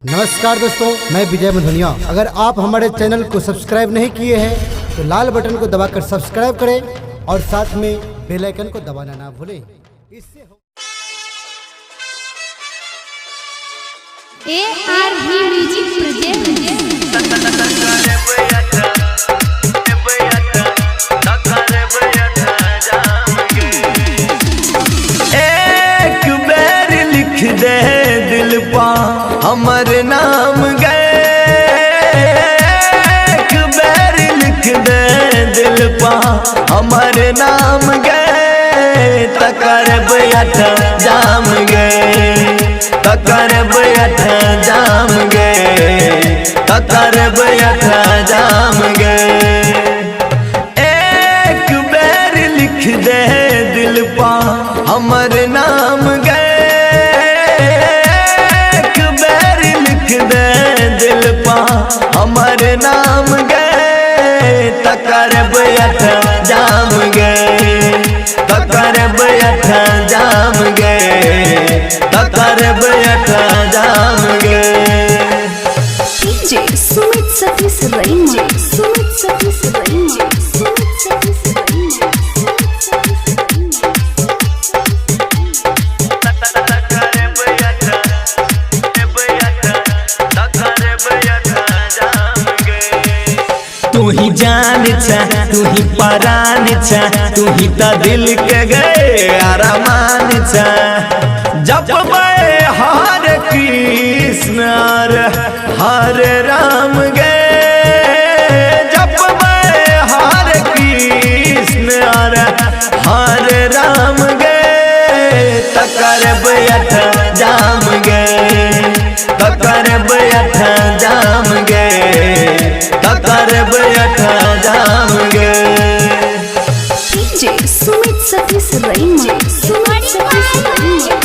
नमस्कार दोस्तों, मैं विजय मधुनिया। अगर आप हमारे चैनल को सब्सक्राइब नहीं किए हैं तो लाल बटन को दबाकर सब्सक्राइब करें और साथ में बेल आइकन को दबाना ना भूलें। इससे ARV म्यूजिक प्रेजेंट। एक बैर लिख दे दिल पा हमर नाम गए, एक बैर लिख दे दिल पा हमर नाम गए, तकर बैठ जाम गए, तकर बैठ जाम गए, तकर बैठ जाम गए। एक बैर लिख दे दिल पा हमर नाम गए, एक बैर लिख दे दिल पा हमर नाम गए, तकर बैठ जाम गए, तकर बैठ जाम गए, तकर बैठ जाम गए। DJ सुमित सतीश रईमा, सुमित सतीश रईमा, सुमित सतीश रईमा। तू ही जान छा, तू ही परान छा, तू ही तो दिल के गए अरमान छा। जब मैं हर कृष्ण हरे राम गए, जब मैं हर कृष्ण हरे राम गए, तकर बैठ जाम गए, तकर बैठ जाम गए, तकर बैठ जाम गए। DJ सुमित सतीश रईमा, सुमित सतीश रईमा।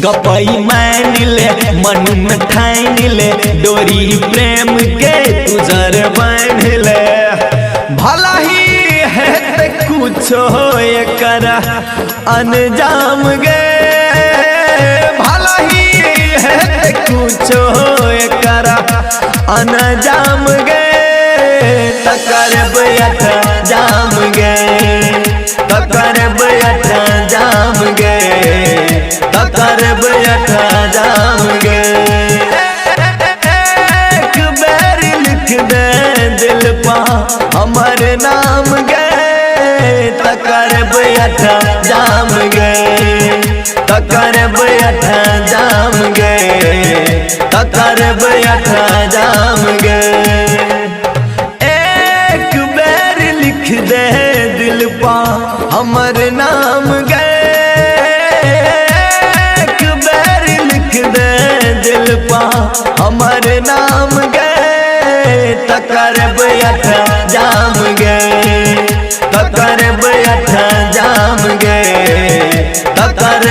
गपई मान ले मन में ठान ले, डोरी प्रेम के तुझर बांध ले। भला ही है ते कुछ हो कर अनजाम गए, भला ही है ते कुछ हो कर अनजाम गए, तकर बैठ जाम गए, तकर बैठ जाम गए, तकर बैठ जाम गए। एक बैर लिख दे दिल पा हमर नाम गए, तकर बैठ जाम गए, तकर बैठ जाम गए, तकर बैठ जाम गए। एक बैर लिख दे दिल पा हमर नाम गए, एक बैर लिख दे दिल पा हमर नाम गए, तकर बैठ जाम गए, तकर बैठ जाम गए, तकर